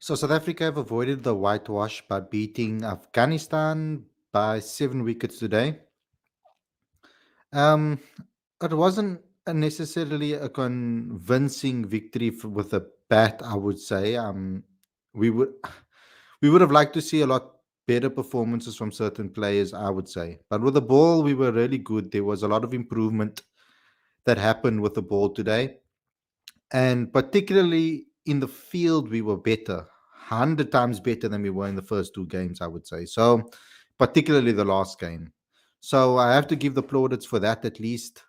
So South Africa have avoided the whitewash by beating Afghanistan by 7 wickets today. Um, it wasn't necessarily a convincing victory with a bat, I would say. We would we would have liked to see a lot better performances from certain players, I would say. But with the ball, we were really good. There was a lot of improvement that happened with the ball today. And particularly in the field, we were better, 100 times better than we were in the first two games, I would say. So, particularly the last game. So, I have to give the plaudits for that at least.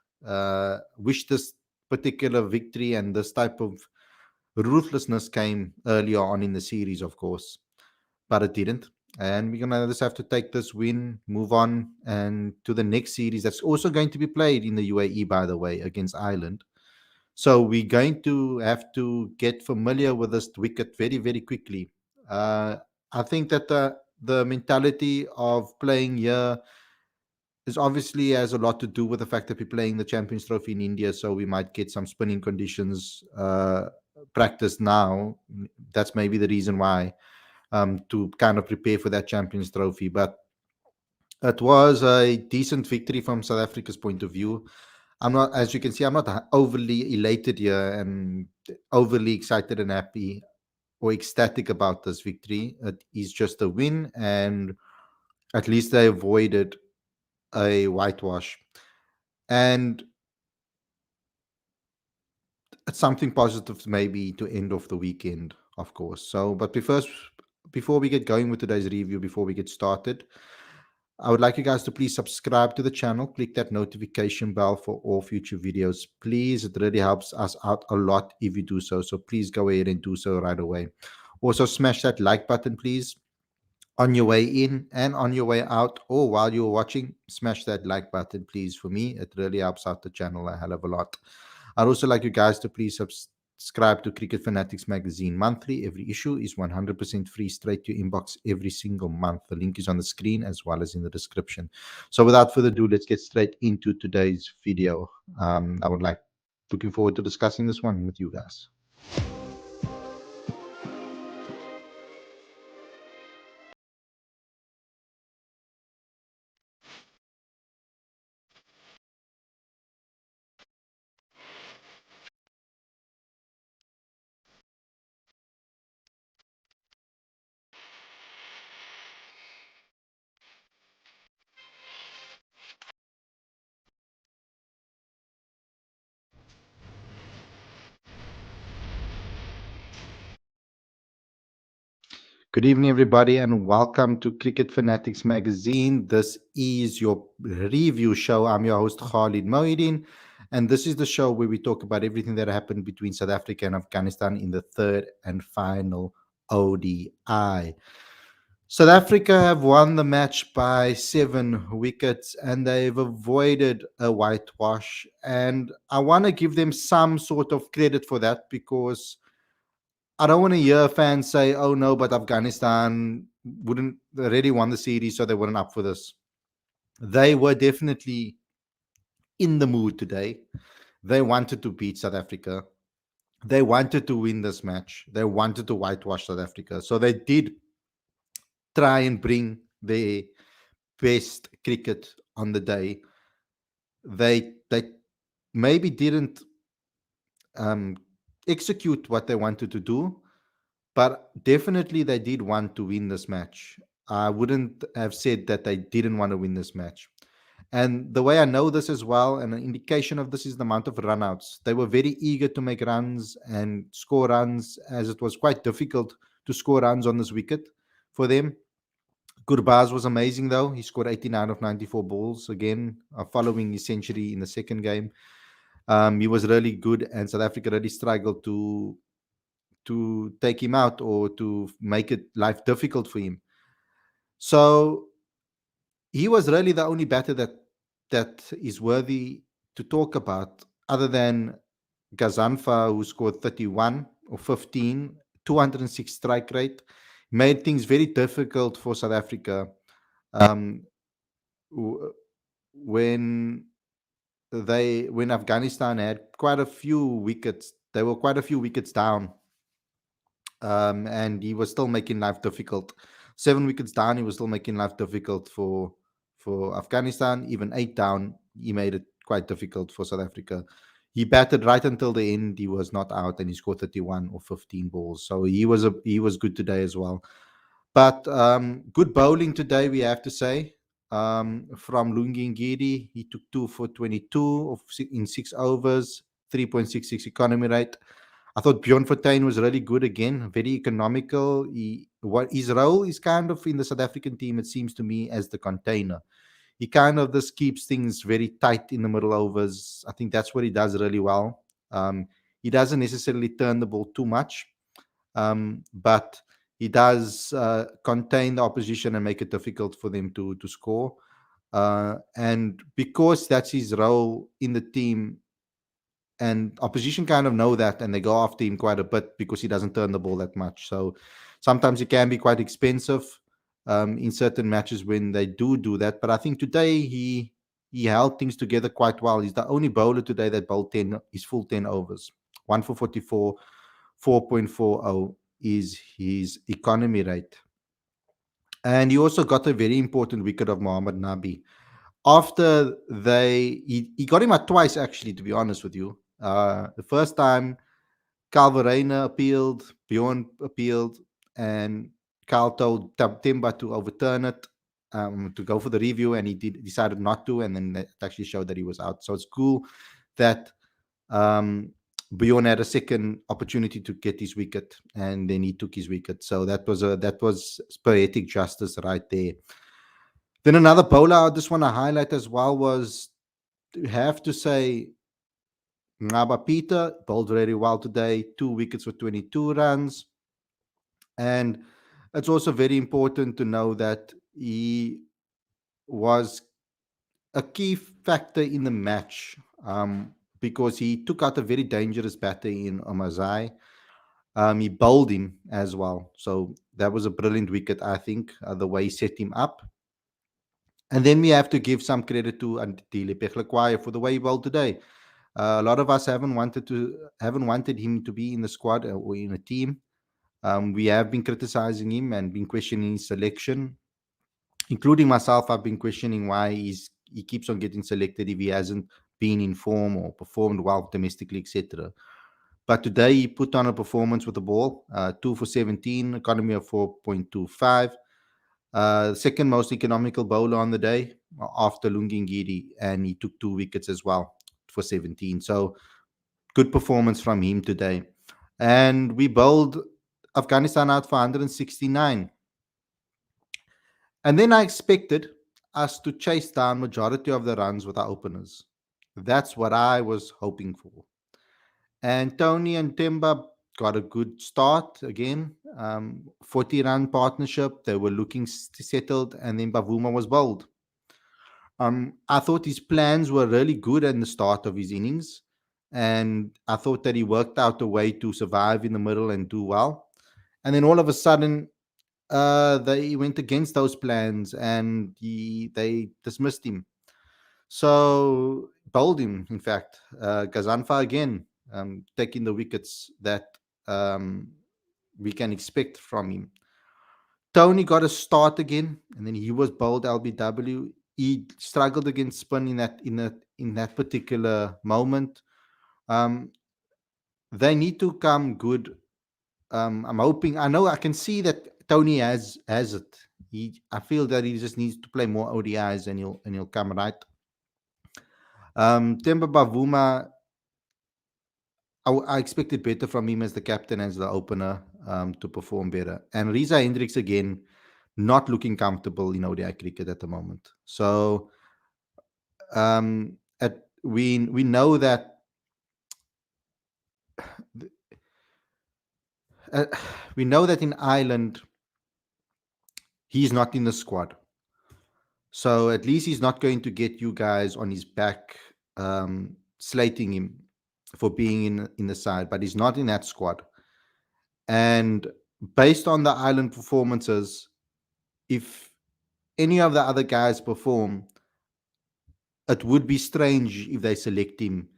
Wish this particular victory and this type of ruthlessness came earlier on in the series, of course, but it didn't. And we're gonna just have to take this win, move on, and to the next series that's also going to be played in the UAE, by the way, against Ireland. So we're going to have to get familiar with this wicket very, very quickly. Uh, I think that the mentality of playing here is obviously has a lot to do with the fact that we're playing the Champions Trophy in India, so we might get some spinning conditions practice now. That's maybe the reason why to kind of prepare for that Champions Trophy. But it was a decent victory from South Africa's point of view. I'm not, as you can see, I'm not overly elated here and overly excited and happy or ecstatic about this victory. It is just a win, and at least they avoided a whitewash. And it's something positive, maybe, to end off the weekend, of course. So, but before we get going with today's review, before we get started, I would like you guys to please subscribe to the channel, click that notification bell for all future videos. Please, it really helps us out a lot if you do so. So please go ahead and do so right away. Also, smash that like button, please, on your way in and on your way out, or while you're watching. Smash that like button, please. For me, it really helps out the channel a hell of a lot. I'd also like you guys to please subscribe to Cricket Fanatics Magazine monthly. Every issue is 100% free, straight to your inbox every single month. The link is on the screen as well as in the description. So without further ado, let's get straight into today's video. Looking forward to discussing this one with you guys. Good evening, everybody, and welcome to Cricket Fanatics Magazine. This is your review show. I'm your host, Khalid Mohideen, and this is the show where we talk about everything that happened between South Africa and Afghanistan in the third and final ODI. South Africa have won the match by 7 wickets and they've avoided a whitewash. And I want to give them some sort of credit for that because I don't want to hear fans say, "Oh no, but Afghanistan wouldn't already won the series, so they weren't up for this." They were definitely in the mood today. They wanted to beat South Africa. They wanted to win this match. They wanted to whitewash South Africa. So they did try and bring their best cricket on the day. They maybe didn't um, execute what they wanted to do, but definitely they did want to win this match. I wouldn't have said that they didn't want to win this match. And the way I know this as well, and an indication of this is the amount of runouts. They were very eager to make runs and score runs, as it was quite difficult to score runs on this wicket for them. Gurbaz was amazing, though. He scored 89 of 94 balls again, following his century in the second game. He was really good, and South Africa really struggled to take him out or to make it life difficult for him. So he was really the only batter that is worthy to talk about, other than Gazanfa, who scored 31 or 15, 206 strike rate, made things very difficult for South Africa. Um, when when Afghanistan had quite a few wickets, they were quite a few wickets down. and he was still making life difficult. 7 wickets down, he was still making life difficult for Afghanistan. Even 8 down, he made it quite difficult for South Africa. He batted right until the end. He was not out, and he scored 31 or 15 balls. So he was good today as well. But good bowling today, we have to say. From Lungi Ngidi, he took 2 for 22 in 6 overs, 3.66 economy rate. I thought Bjorn Fortuin was really good again, very economical. What his role is kind of in the South African team, it seems to me, as the container. He kind of just keeps things very tight in the middle overs. I think that's what he does really well. He doesn't necessarily turn the ball too much, but he does contain the opposition and make it difficult for them to score. And because that's his role in the team, and opposition kind of know that, and they go after him quite a bit because he doesn't turn the ball that much. So sometimes it can be quite expensive in certain matches when they do that. But I think today he held things together quite well. He's the only bowler today that bowled 10 his full 10 overs. 1 for 44, 4.40 is his economy rate. And he also got a very important wicket of Mohammad Nabi. After he got him out twice, actually, to be honest with you. The first time, Calvarena appealed, Bjorn appealed, and Carl told Timba to overturn it, to go for the review, and he decided not to, and then it actually showed that he was out. So it's cool that um, Bjorn had a second opportunity to get his wicket, and then he took his wicket. So that was poetic justice right there. Then another bowler I just want to highlight as well was, have to say, Ngaba Peter bowled very well today, 2 wickets for 22 runs. And it's also very important to know that he was a key factor in the match, because he took out a very dangerous batter in Omazai. He bowled him as well. So that was a brilliant wicket, I think, the way he set him up. And then we have to give some credit to Andile Pechlakwaya for the way he bowled today. A lot of us haven't wanted him to be in the squad or in a team. We have been criticizing him and been questioning his selection, including myself. I've been questioning why he keeps on getting selected if he hasn't been in form or performed well domestically, etc. But today he put on a performance with the ball, 2 for 17, economy of 4.25. Second most economical bowler on the day after Lungi Ngidi, and he took 2 wickets as well for 17. So good performance from him today. And we bowled Afghanistan out for 169. And then I expected us to chase down majority of the runs with our openers. That's what I was hoping for. And Tony and Timba got a good start again. 40-run partnership. They were looking settled, and then Bavuma was bowled. I thought his plans were really good in the start of his innings, and I thought that he worked out a way to survive in the middle and do well. And then all of a sudden, they went against those plans, and they dismissed him. So bowled him, in fact. Gazanfa again, taking the wickets that um, we can expect from him. Tony got a start again, and then he was bowled LBW. He struggled against spin in that particular moment. Um, they need to come good. I'm hoping. I know I can see that Tony has it. I feel that he just needs to play more ODIs, and he'll come right. Temba Bavuma, I expected better from him as the captain, as the opener, to perform better. And Riza Hendricks again, not looking comfortable in ODI cricket at the moment. So we know that uh, we know that in Ireland he's not in the squad. So at least he's not going to get you guys on his back, slating him for being in the side, but he's not in that squad. And based on the Ireland performances, if any of the other guys perform, it would be strange if they select him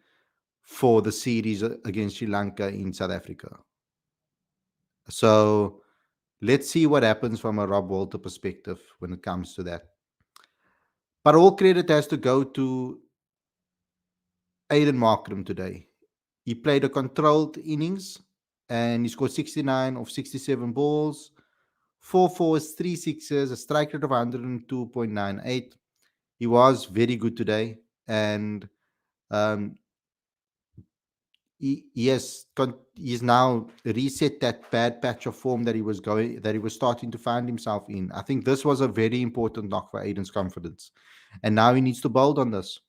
for the series against Sri Lanka in South Africa. So let's see what happens from a Rob Walter perspective when it comes to that. But all credit has to go to Aiden Markram today. He played a controlled innings and he scored 69 of 67 balls, 4 fours, 3 sixes, a strike rate of 102.98. He was very good today, and um, he's now reset that bad patch of form that he was starting to find himself in. I think this was a very important knock for Aiden's confidence, and now he needs to build on this.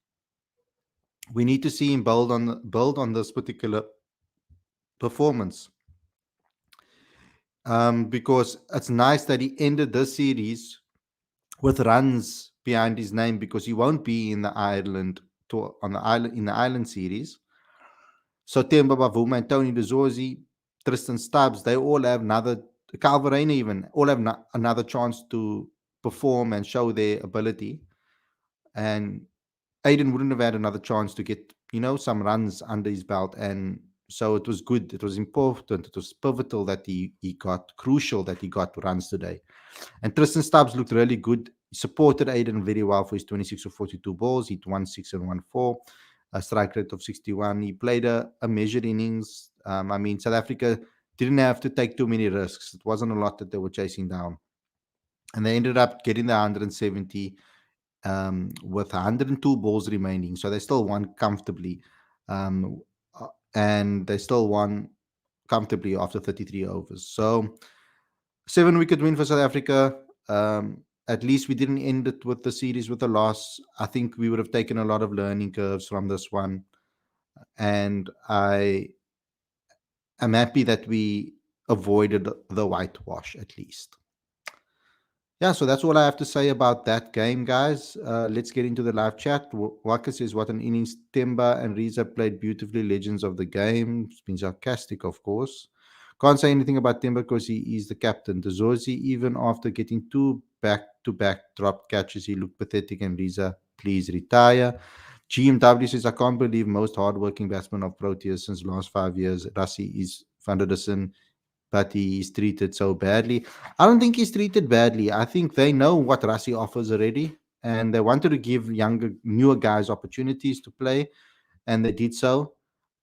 We need to see him build on this particular performance, because it's nice that he ended this series with runs behind his name, because he won't be in the Ireland tour on the island in the Island series. So Temba Bavuma and Tony DeZorzi, Tristan Stubbs, they all have another, Calvarena even, all have another chance to perform and show their ability. And Aiden wouldn't have had another chance to get, some runs under his belt. And so it was good. It was important. It was pivotal that he got, crucial that he got runs today. And Tristan Stubbs looked really good. He supported Aiden very well for his 26 or 42 balls. He hit 1 6 and 1 4, a strike rate of 61. He played a measured innings. I mean, South Africa didn't have to take too many risks. It wasn't a lot that they were chasing down. And they ended up getting the 170 with 102 balls remaining. So they still won comfortably. Um, and they still won comfortably after 33 overs. So 7 wicket win for South Africa. At least we didn't end it with the series with a loss. I think we would have taken a lot of learning curves from this one. And I am happy that we avoided the whitewash at least. Yeah, so that's all I have to say about that game, guys. Let's get into the live chat. Waka says, what an innings. Temba and Riza played beautifully. Legends of the game. It's been sarcastic, of course. Can't say anything about Temba because he is the captain. The Zorzi, even after getting two back-to-back drop catches, he looked pathetic. And Riza, please retire. GMW says, I can't believe most hardworking batsmen of Proteas since last 5 years. Rassi is Van der Dussen, but he's treated so badly. I don't think he's treated badly. I think they know what Rassi offers already, and they wanted to give younger, newer guys opportunities to play, and they did so.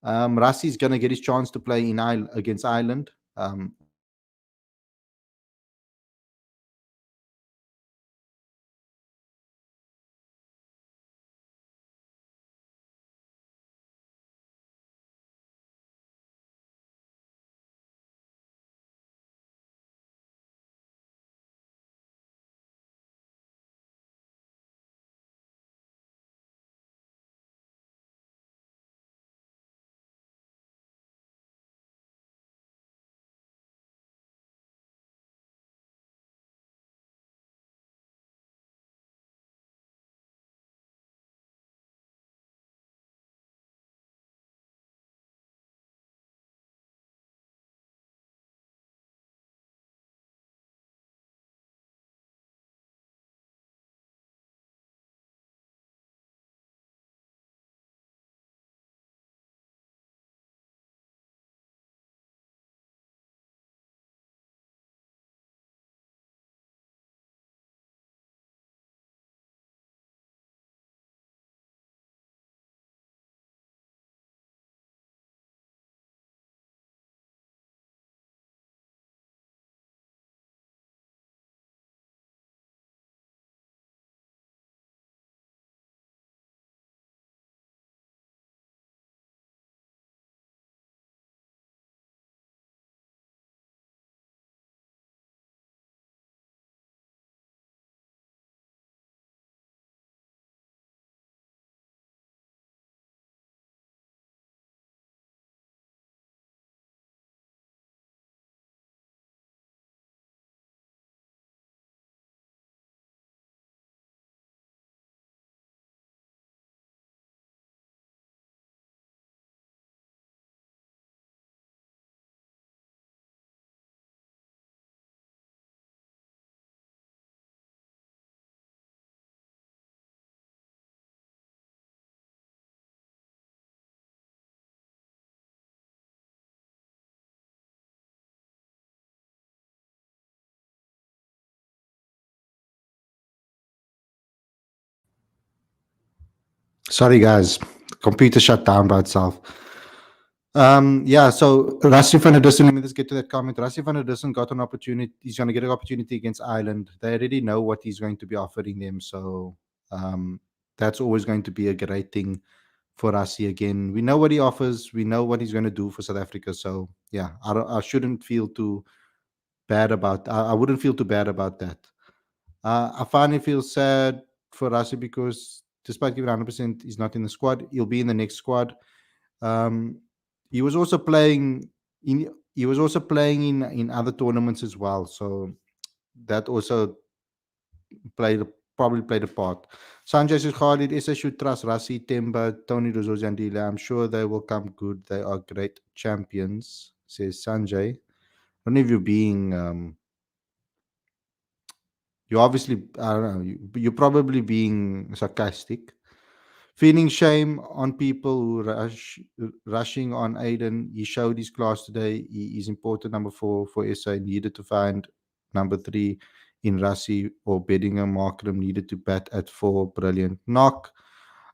Rassi's going to get his chance to play against Ireland. When he comes back, and Sorry, guys. Computer shut down by itself. Yeah, so Rassi van der Dussen, let me just get to that comment. Rassi van der Dussen got an opportunity. He's going to get an opportunity against Ireland. They already know what he's going to be offering them. So um, that's always going to be a great thing for Rassi again. We know what he offers. We know what he's going to do for South Africa. So yeah, I shouldn't feel too bad about. I wouldn't feel too bad about that. I finally feel sad for Rassi because despite giving 100%, he's not in the squad. He'll be in the next squad. Um, he was also playing in. He was also playing in other tournaments as well. So that also played probably played a part. Sanjay says Khalid SA should trust Rassi, Temba, Tony Rizzo, Zandila. I'm sure they will come good. They are great champions, says Sanjay. I don't know if you're being you obviously I don't know, you're probably being sarcastic. Feeling shame on people who rushing on Aiden. He showed his class today. He is important number 4 for SA. Needed to find number 3 in Rassi or Bedingham. Markram needed to bat at 4. Brilliant. Knock.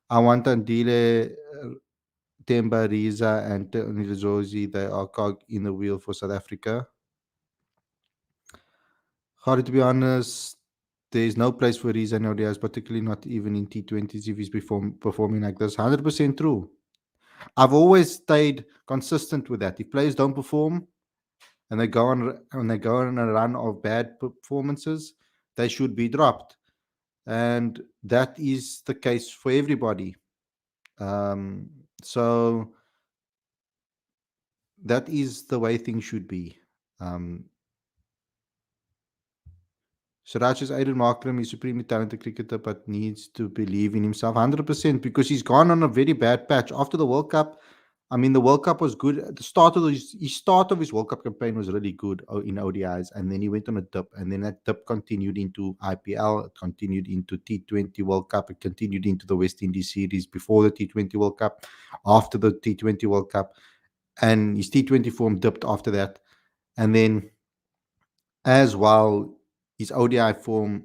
I want Andile, Temba, Riza, and Tony Rizozi. They are cog in the wheel for South Africa. Hard to be honest, there is no place for Riza nowadays, particularly not even in T20s if he's performing like this. 100% true. I've always stayed consistent with that. If players don't perform and they go on a run of bad performances, they should be dropped, and that is the case for everybody. So that is the way things should be. Um, Siraj's Aiden Markram is supremely talented cricketer, but needs to believe in himself 100% because he's gone on a very bad patch after the World Cup. I mean, the World Cup was good. At the start of his start of his World Cup campaign was really good in ODIs, and then he went on a dip, and then that dip continued into IPL, it continued into T20 World Cup, it continued into the West Indies series before the T20 World Cup, after the T20 World Cup, and his T20 form dipped after that, and then as well his ODI form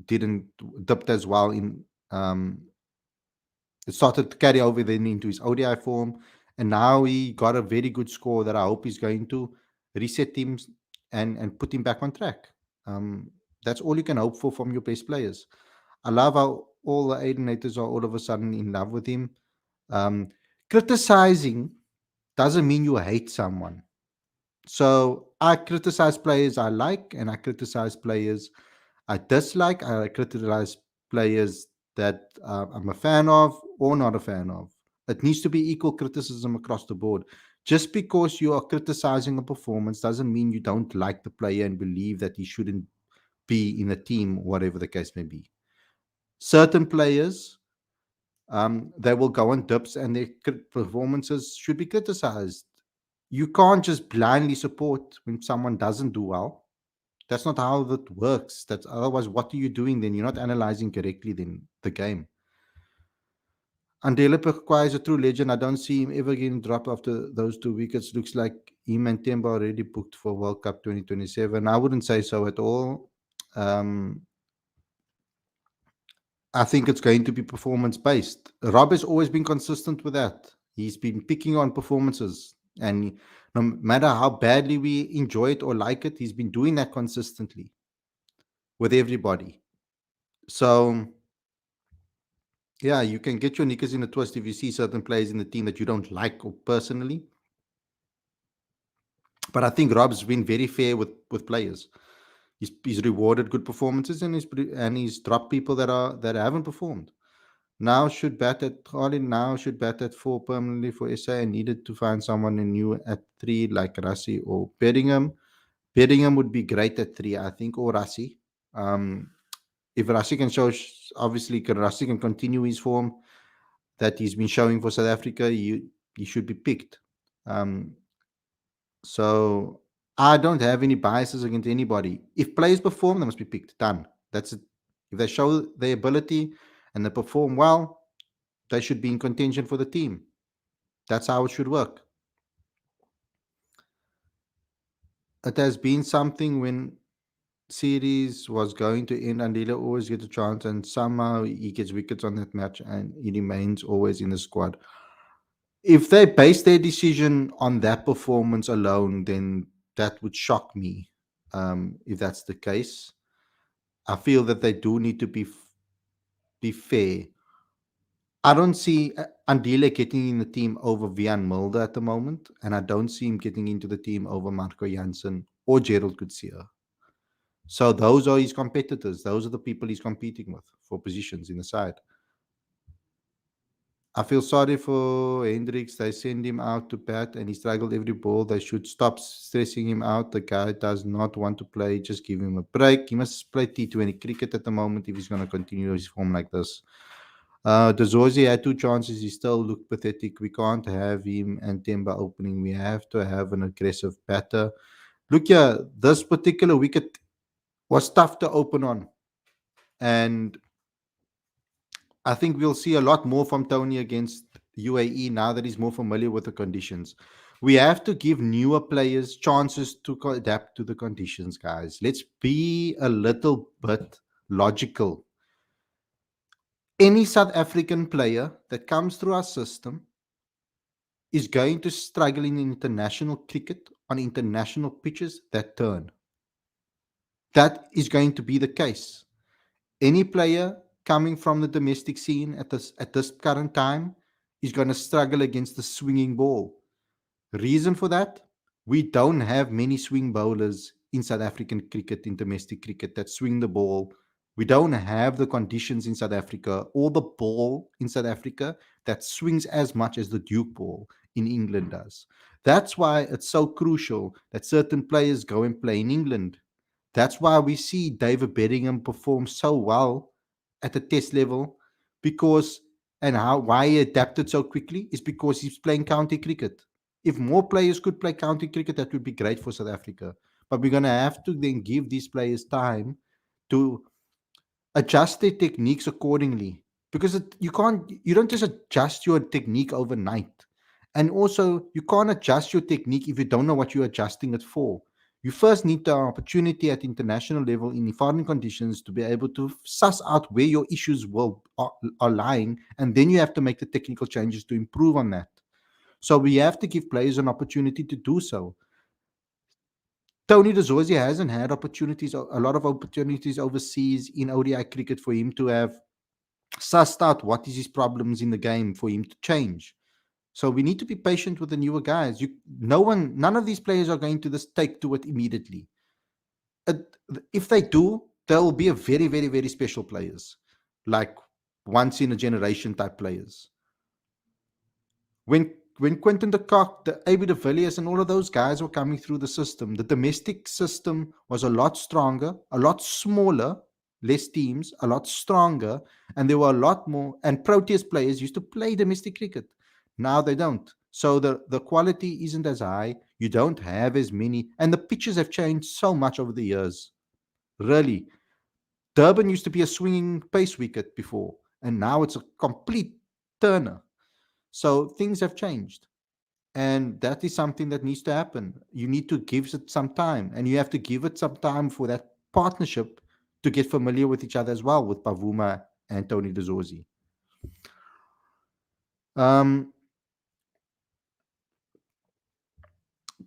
didn't dipped as well in it started to carry over then into his ODI form, and now he got a very good score that I hope is going to reset him and put him back on track. Um, that's all you can hope for from your best players. I love how all the Aidenators are all of a sudden in love with him. Um, Criticizing doesn't mean you hate someone. So I criticize players I like, and I criticize players I dislike. I criticize players that I'm a fan of or not a fan of. It needs to be equal criticism across the board. Just because you are criticizing a performance doesn't mean you don't like the player and believe that he shouldn't be in a team, whatever the case may be. Certain players, they will go on dips and their performances should be criticized. You can't just blindly support when someone doesn't do well. That's not how that works. That's otherwise, what are you doing then? You're not analyzing correctly then the game. Andela Pekwa is a true legend. I don't see him ever getting dropped after those 2 wickets. Looks like him and Temba already booked for World Cup 2027. I wouldn't say so at all. Um, I think it's going to be performance based. Rob has always been consistent with that. He's been picking on performances, and no matter how badly we enjoy it or like it, he's been doing that consistently with everybody. So yeah, you can get your knickers in a twist if you see certain players in the team that you don't like or personally. But I think Rob's been very fair with players. He's rewarded good performances, and he's dropped people that haven't performed. Now should bat at Khalid now should bat at 4 permanently for SA and needed to find someone new at 3 like Rassi or Bedingham. Bedingham would be great at 3, I think, or Rassi. Um, if Rassi can show, obviously, Rassi can continue his form that he's been showing for South Africa, he should be picked. Um, so I don't have any biases against anybody. If players perform, they must be picked. Done. That's it. If they show their ability and they perform well, they should be in contention for the team. That's how it should work. It has been something when series was going to end, Andila always gets a chance, and somehow he gets wickets on that match, and he remains always in the squad. If they base their decision on that performance alone, then that would shock me. If that's the case, I feel that they do need to be fair. I don't see Andile getting in the team over Vian Mulder at the moment, and I don't see him getting into the team over Marco Jansen or Gerald Coetzee. So those are his competitors. Those are the people he's competing with for positions in the side. I feel sorry for Hendricks. They send him out to bat and he struggled every ball. They should stop stressing him out. The guy does not want to play. Just give him a break. He must play T20 cricket at the moment if he's going to continue his form like this. Dezorzi had two chances. He still looked pathetic. We can't have him and Temba opening. We have to have an aggressive batter. Look here, this particular wicket was tough to open on. And I think we'll see a lot more from Tony against UAE now that he's more familiar with the conditions. We have to give newer players chances to adapt to the conditions, guys. Let's be a little bit logical. Any South African player that comes through our system is going to struggle in international cricket on international pitches that turn. That is going to be the case. Any player coming from the domestic scene at this current time is going to struggle against the swinging ball. Reason for that? We don't have many swing bowlers in South African cricket, in domestic cricket, that swing the ball. We don't have the conditions in South Africa or the ball in South Africa that swings as much as the Duke ball in England does. That's why it's so crucial that certain players go and play in England. That's why we see David Bedingham perform so well at the test level, because and how why he adapted so quickly is because he's playing county cricket. If more players could play county cricket, that would be great for South Africa. But we're going to have to then give these players time to adjust their techniques accordingly, because you don't just adjust your technique overnight. And also, you can't adjust your technique if you don't know what you're adjusting it for. You first need the opportunity at international level in foreign conditions to be able to suss out where your issues are lying, and then you have to make the technical changes to improve on that. So we have to give players an opportunity to do so. Tony De hasn't had a lot of opportunities overseas in ODI cricket for him to have sussed out what is his problems in the game for him to change. So we need to be patient with the newer guys. None of these players are going to just take to it immediately. Uh, if they do, they'll be a very, very, very special players, like once in a generation type players. When Quentin de Kock, the AB de Villiers, and all of those guys were coming through the system, the domestic system was a lot stronger, a lot smaller, less teams, a lot stronger, and there were a lot more. And Proteas players used to play domestic cricket. Now they don't. So the quality isn't as high. You don't have as many, and the pitches have changed so much over the years. Really, Durban used to be a swinging pace wicket before, and now it's a complete turner. So things have changed. And that is something that needs to happen. You need to give it some time, and you have to give it some time for that partnership to get familiar with each other as well, with Pavuma and Tony De. Um,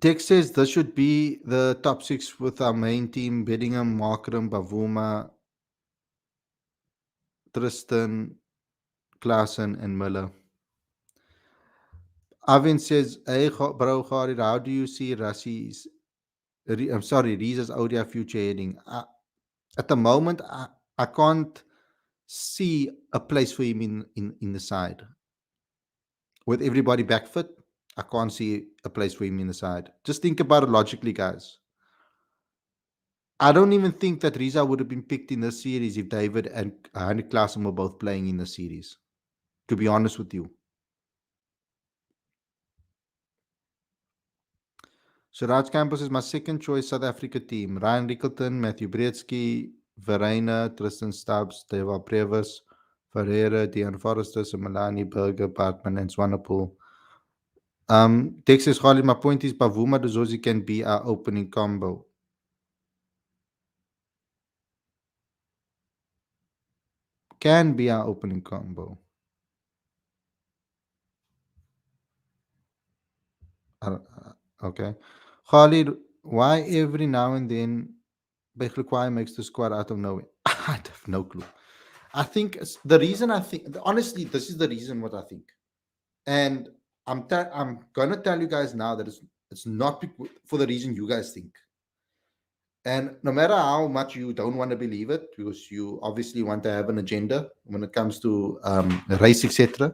Tex says this should be the top six with our main team: Bedingham, Markram, Pavuma, Tristan, Klaasen, and Miller. Avin says, hey, bro, Khalid, how do you see Riza's ODI future heading? At the moment, I can't see a place for him in the side. With everybody back fit, I can't see a place for him in the side. Just think about it logically, guys. I don't even think that Riza would have been picked in this series if David and Henrik Klaasen were both playing in the series, to be honest with you. So Raj Campos is my second choice South Africa team. Ryan Rickleton, Matthew Bretsky, Verena, Tristan Stubbs, Deva Previs, Ferreira, Dean Forrester, Simalani, Berger, Bartman, and Swanepoel. Tex says, Khalid, my point is Pavuma Dozozi can be our opening combo. can be our opening combo. Okay. Khalid, why every now and then Bekhlukwai makes the squad out of nowhere? I have no clue. I think the reason I think, honestly, this is the reason what I think. And I'm going to tell you guys now that it's not for the reason you guys think. And no matter how much you don't want to believe it, because you obviously want to have an agenda when it comes to race, etc.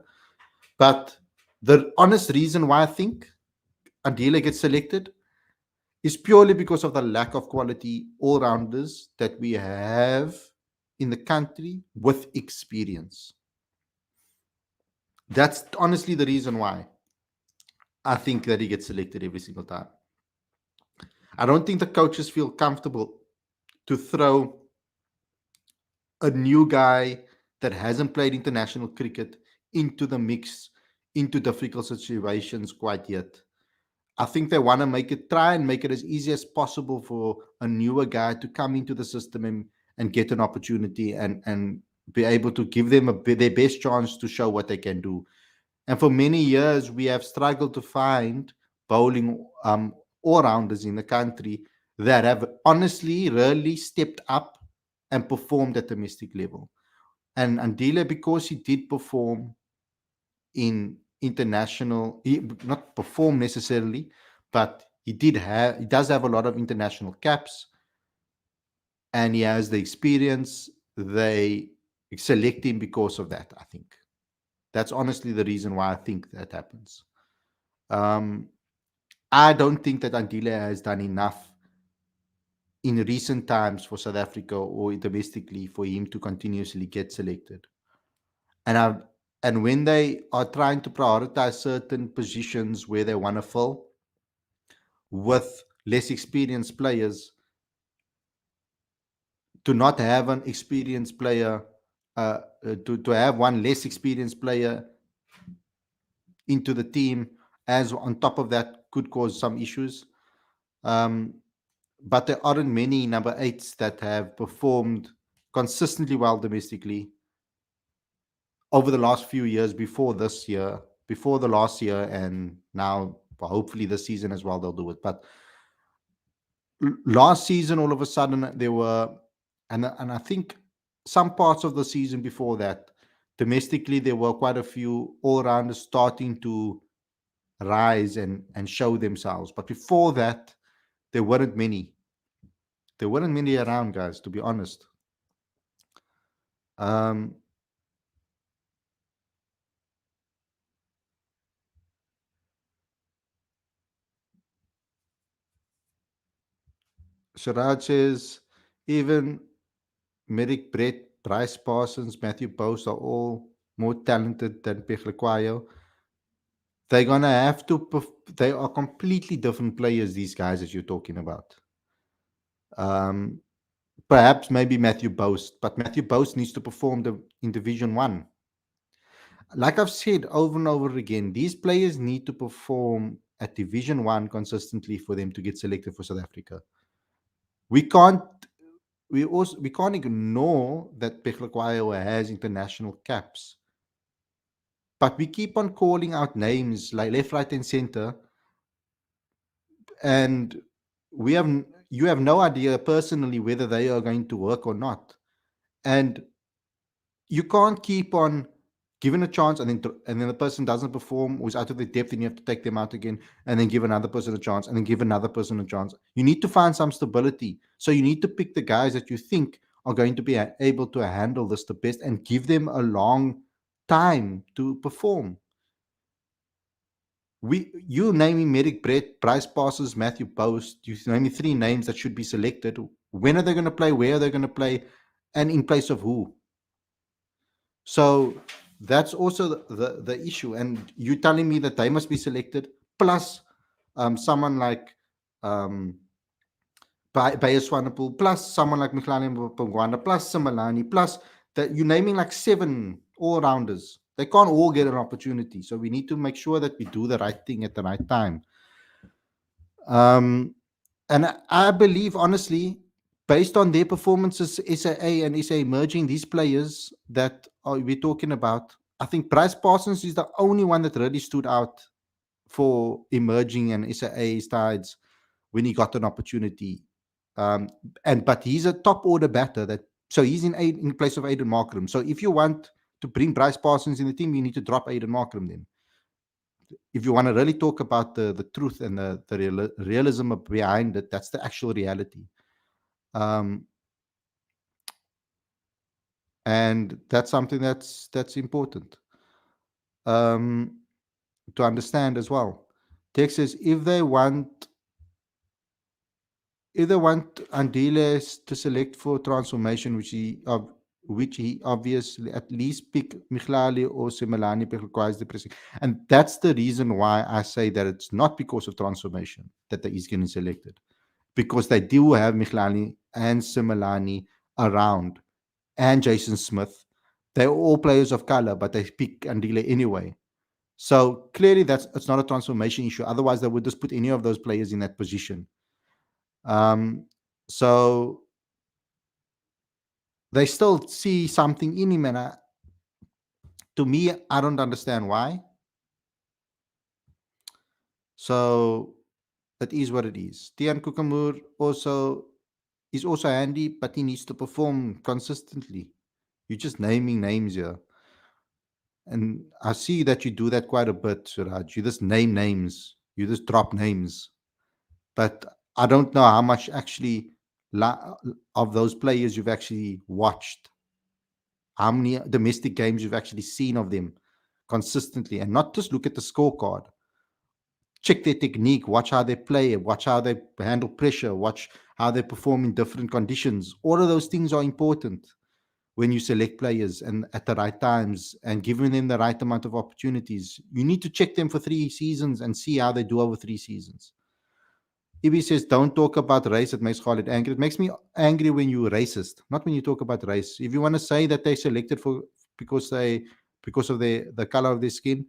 But the honest reason why I think Adila gets selected is purely because of the lack of quality all rounders that we have in the country with experience. That's honestly the reason why I think that he gets selected every single time. I don't think the coaches feel comfortable to throw a new guy that hasn't played international cricket into the mix, into difficult situations quite yet. I think they want to try and make it as easy as possible for a newer guy to come into the system and get an opportunity and be able to give them their best chance to show what they can do. And for many years, we have struggled to find bowling all-rounders in the country that have honestly really stepped up and performed at domestic level. And Andile, because he did perform in international, he not perform necessarily, but he does have a lot of international caps, and he has the experience. They select him because of that. I think that's honestly the reason why I think that happens. Um, I don't think that Andile has done enough in recent times for South Africa or domestically for him to continuously get selected. And when they are trying to prioritize certain positions where they want to fill with less experienced players, to not have an experienced player, to have one less experienced player into the team, as on top of that could cause some issues. Um, but there aren't many number eights that have performed consistently well domestically over the last few years before the last year, and now hopefully this season as well they'll do it. But last season, all of a sudden, there were, and I think some parts of the season before that, domestically, there were quite a few all rounders starting to rise and show themselves. But before that, there weren't many. There weren't many around, guys, to be honest. Um, Sharad says, even Merrick Brett, Bryce Parsons, Matthew Bose are all more talented than Pechlekwayo. They're gonna have to. They are completely different players. These guys that you're talking about. Um, Perhaps maybe Matthew Bose, but Matthew Bose needs to perform in Division One. Like I've said over and over again, these players need to perform at Division One consistently for them to get selected for South Africa. We can't. We can't ignore that Pechlekwayo has international caps, but we keep on calling out names like left, right, and center, and we have you have no idea personally whether they are going to work or not. And you can't keep on giving a chance and then the person doesn't perform or is out of their depth and you have to take them out again and then give another person a chance and then give another person a chance. You need to find some stability, so you need to pick the guys that you think are going to be able to handle this the best and give them a long time to perform. You name me Merrick Brett, Bryce Passes, Matthew Post. You name me three names that should be selected. When are they going to play? Where are they going to play? And in place of who? So that's also the issue. And you telling me that they must be selected, plus someone like um, Bayes Swanepoel, plus someone like Mkhlane Mpongwana, plus Simalani, plus that you're naming like seven all rounders. They can't all get an opportunity. So we need to make sure that we do the right thing at the right time. And I believe, honestly, based on their performances, SAA and SA emerging, these players that we're talking about, I think Bryce Parsons is the only one that really stood out for emerging and SAA sides when he got an opportunity. Um, but he's a top order batter that so he's in place of Aiden Markram. So if you want to bring Bryce Parsons in the team, you need to drop Aiden Markram then. If you want to really talk about the truth and the realism behind it, that's the actual reality. Um, and that's something that's important to understand as well. Tex says if they want Andiles to select for transformation, which he obviously at least pick Michlali or Simelani requires the pressing. And that's the reason why I say that it's not because of transformation that he's getting selected. Because they do have Michlani and Simelani around and Jason Smith. They're all players of color, but they pick Andile anyway. So clearly it's not a transformation issue. Otherwise, they would just put any of those players in that position. Um, so they still see something in him, and to me, I don't understand why. So it is what it is. Tian Kukamur also is also handy, but he needs to perform consistently. You're just naming names here. And I see that you do that quite a bit, Suraj. You just name names. You just drop names. But I don't know how much actually of those players you've actually watched. How many domestic games you've actually seen of them consistently, and not just look at the scorecard. Check their technique, watch how they play, watch how they handle pressure, watch how they perform in different conditions. All of those things are important when you select players and at the right times and giving them the right amount of opportunities. You need to check them for 3 seasons and see how they do over 3 seasons. Ibi says, don't talk about race. It makes Khalid angry. It makes me angry when you're racist, not when you talk about race. If you want to say that they selected for because of the color of their skin,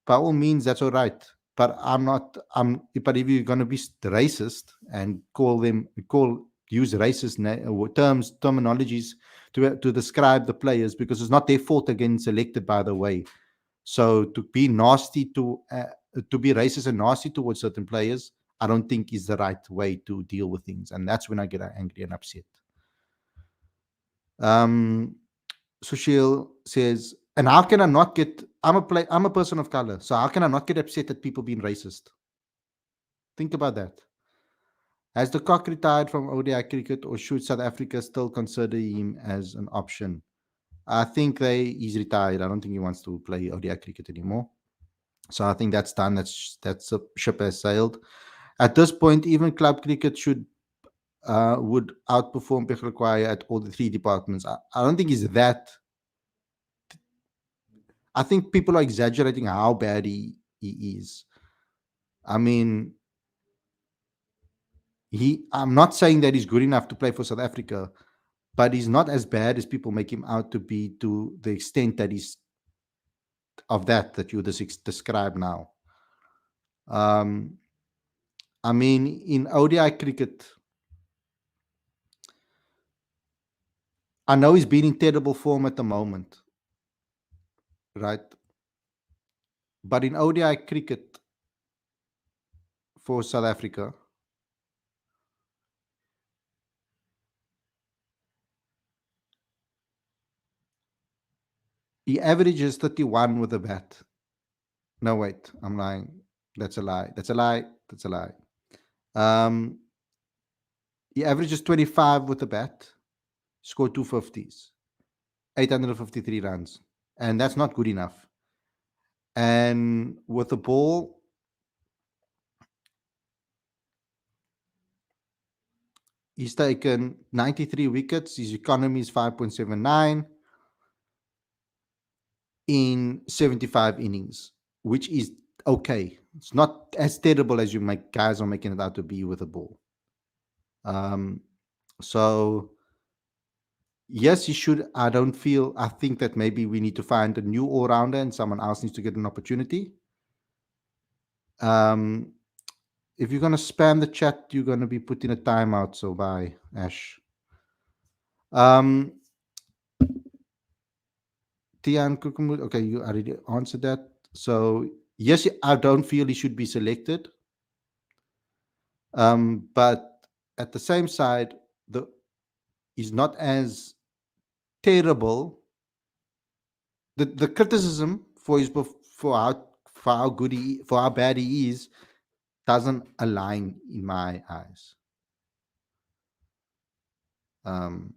by all means, that's all right. But I'm not. But if you're going to be racist and use racist terminologies to describe the players, because it's not their fault again selected, by the way. So to be nasty to be racist and nasty towards certain players, I don't think is the right way to deal with things, and that's when I get angry and upset. Sushil says, and how can I not get? I'm a person of color, so how can I not get upset at people being racist? Think about that. Has the cock retired from ODI cricket, or should South Africa still consider him as an option? I think he's retired. I don't think he wants to play ODI cricket anymore. So I think that's done. That's a ship has sailed. At this point, even club cricket would outperform Pekrekwaya at all the 3 departments. I don't think he's that. I think people are exaggerating how bad he is. I mean, I'm not saying that he's good enough to play for South Africa, but he's not as bad as people make him out to be, to the extent that he's of that you describe now. I mean, in ODI cricket, I know he's been in terrible form at the moment, right? But in ODI cricket for South Africa, he averages 31 with a bat. No, wait, I'm lying. That's a lie. That's a lie. That's a lie. He averages 25 with a bat, scored 250s, 853 runs. And that's not good enough. And with the ball, he's taken 93 wickets. His economy is 5.79 in 75 innings, which is okay. It's not as terrible as guys are making it out to be with the ball. So yes, he should. I think that maybe we need to find a new all-rounder and someone else needs to get an opportunity. If you're going to spam the chat, you're going to be put in a timeout. So bye, Ash. Um, Tian Kukumut, okay, you already answered that. So yes, I don't feel he should be selected. But at the same side, the he's not as terrible. The criticism for his for how good for how bad he is doesn't align in my eyes. Um,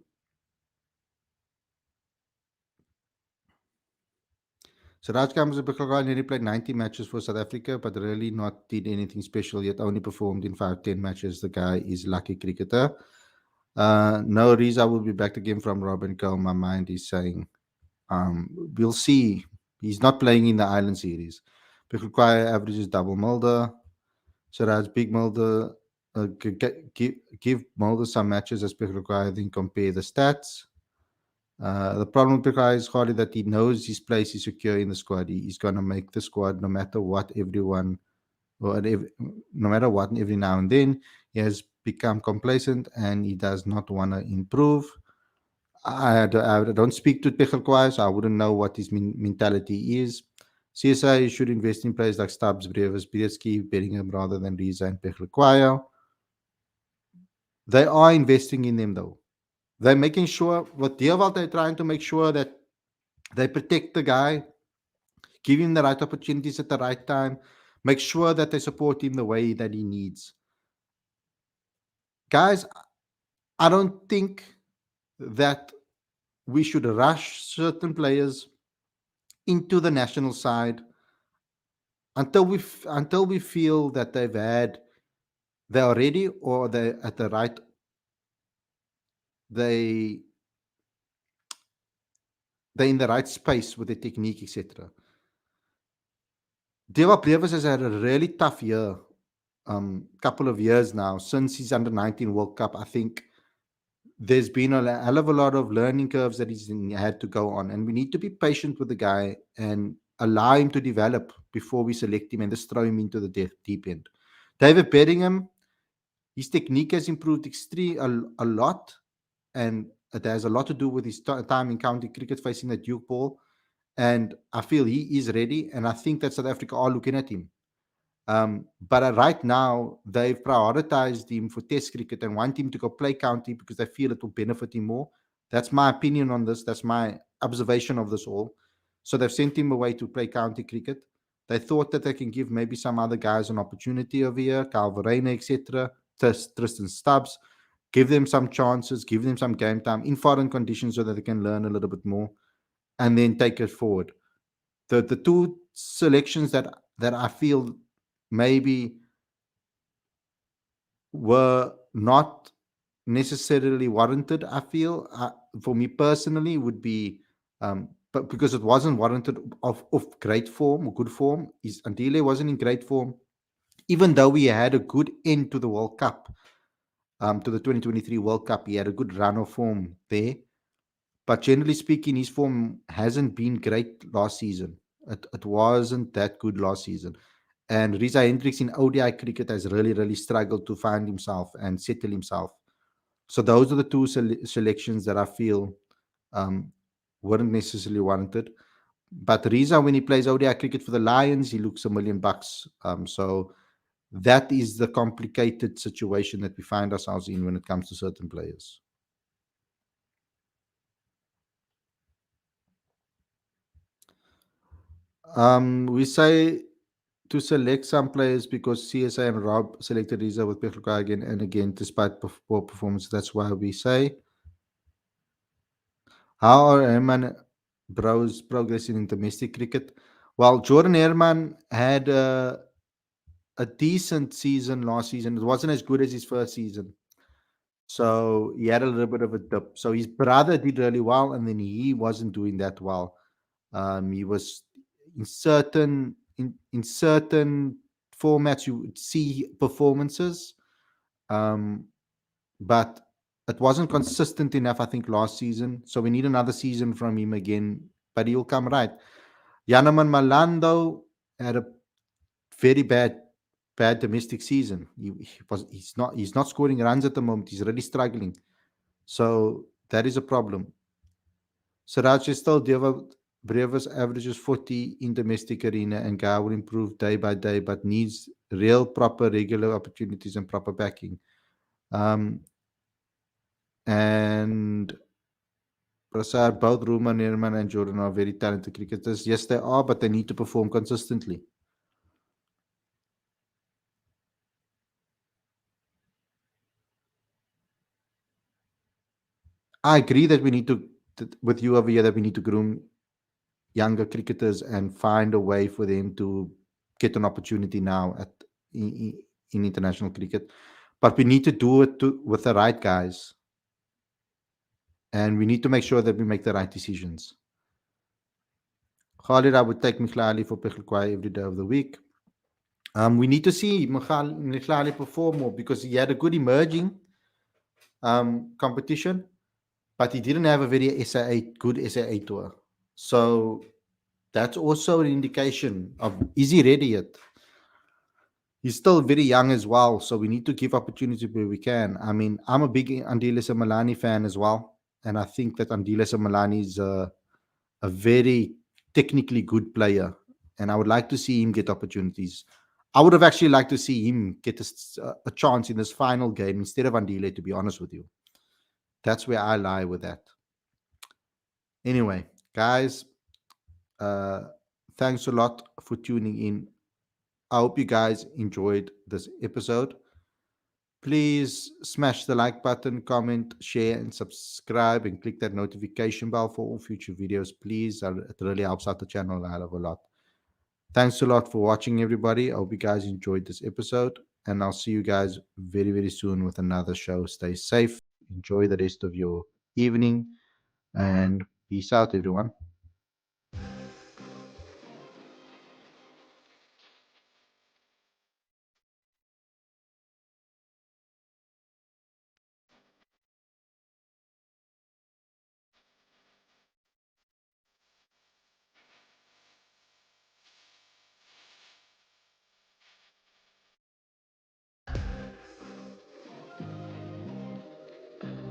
so Raj Kamsa nearly played 90 matches for South Africa, but really not did anything special yet. Only performed in 5-10 matches. The guy is lucky cricketer. No, Riza will be back again from Robin Cole. My mind is saying, we'll see. He's not playing in the Island series. Require averages double Mulder. Siraj Big Mulder, give Mulder some matches as required, then compare the stats. The problem with Pekka is hardly that he knows his place is secure in the squad. He's going to make the squad no matter what everyone, or no matter what, every now and then. He has become complacent and he does not want to improve. I don't speak to Pekka, so I wouldn't know what his mentality is. CSI should invest in players like Stubbs, Brevis, Bielski, Bellingham rather than Riza and Pekka. They are investing in them though. They're making sure with Deerwald, they're trying to make sure that they protect the guy, give him the right opportunities at the right time, make sure that they support him the way that he needs. Guys, I don't think that we should rush certain players into the national side until we feel that they're ready or they're at the right they they're in the right space with the technique, etc. Deva Previs has had a really tough year, couple of years now since his under 19 World Cup. I think there's been a hell of a lot of learning curves that he's had to go on, and we need to be patient with the guy and allow him to develop before we select him and just throw him into the deep end. David Bedingham, his technique has improved a lot, and it has a lot to do with his time in county cricket facing the Duke ball. And I feel he is ready, and I think that South Africa are looking at him. But right now, they've prioritized him for Test cricket and want him to go play county because they feel it will benefit him more. That's my opinion on this. That's my observation of this all. So they've sent him away to play county cricket. They thought that they can give maybe some other guys an opportunity over here, Cal Verreynne, etc., Tristan Stubbs, give them some chances, give them some game time in foreign conditions so that they can learn a little bit more and then take it forward. The two selections that I feel maybe were not necessarily warranted. I feel for me personally would be, but because it wasn't warranted of great form or good form, is Andile wasn't in great form, even though he had a good end to the World Cup, to the 2023 World Cup. He had a good run of form there, but generally speaking, his form hasn't been great last season. It wasn't that good last season. And Riza Hendricks in ODI cricket has really, really struggled to find himself and settle himself. So those are the two selections that I feel um, weren't necessarily warranted. But Riza, when he plays ODI cricket for the Lions, he looks $1 million. So that is the complicated situation that we find ourselves in when it comes to certain players. We say to select some players because CSA and Rob selected Riza with Petrika again and again, despite poor performance. That's why we say, how are Herman Bros progressing in domestic cricket? Well, Jordan Herman had a decent season last season. It wasn't as good as his first season. So he had a little bit of a dip. So his brother did really well, and then he wasn't doing that well. He was in certain formats you would see performances, um, but it wasn't consistent enough. I think last season, so we need another season from him again. But he'll come right. Yanaman Malando had a very bad domestic season. He's not scoring runs at the moment. He's really struggling. So That is a problem. Siraj is still Brevis averages 40 in domestic arena and Guy will improve day by day, but needs real, proper, regular opportunities and proper backing. Um, and Prasad, both Ruma, Nirman, and Jordan are very talented cricketers. Yes, they are, but they need to perform consistently. I agree that we need to, with you over here, that we need to groom younger cricketers and find a way for them to get an opportunity now in international cricket. But we need to do it with the right guys, and we need to make sure that we make the right decisions. Khalid, I would take Mikhlali for Pekhlkwai every day of the week. We need to see Mikhlali perform more because he had a good emerging competition, but he didn't have a very good SA8 tour. So that's also an indication of, is he ready yet? He's still very young as well, so we need to give opportunity where we can. I mean, I'm a big Andile Malani fan as well, and I think that Andile Malani is a very technically good player, and I would like to see him get opportunities. I would have actually liked to see him get a chance in this final game instead of Andile, to be honest with you. That's where I lie with that. Anyway, guys, uh, thanks a lot for tuning in. I hope you guys enjoyed this episode. Please smash the like button, comment, share, and subscribe, and click that notification bell for all future videos. Please, it really helps out the channel a hell of a lot. Thanks a lot for watching, everybody. I hope you guys enjoyed this episode, and I'll see you guys very, very soon with another show. Stay safe, enjoy the rest of your evening, and peace out, everyone.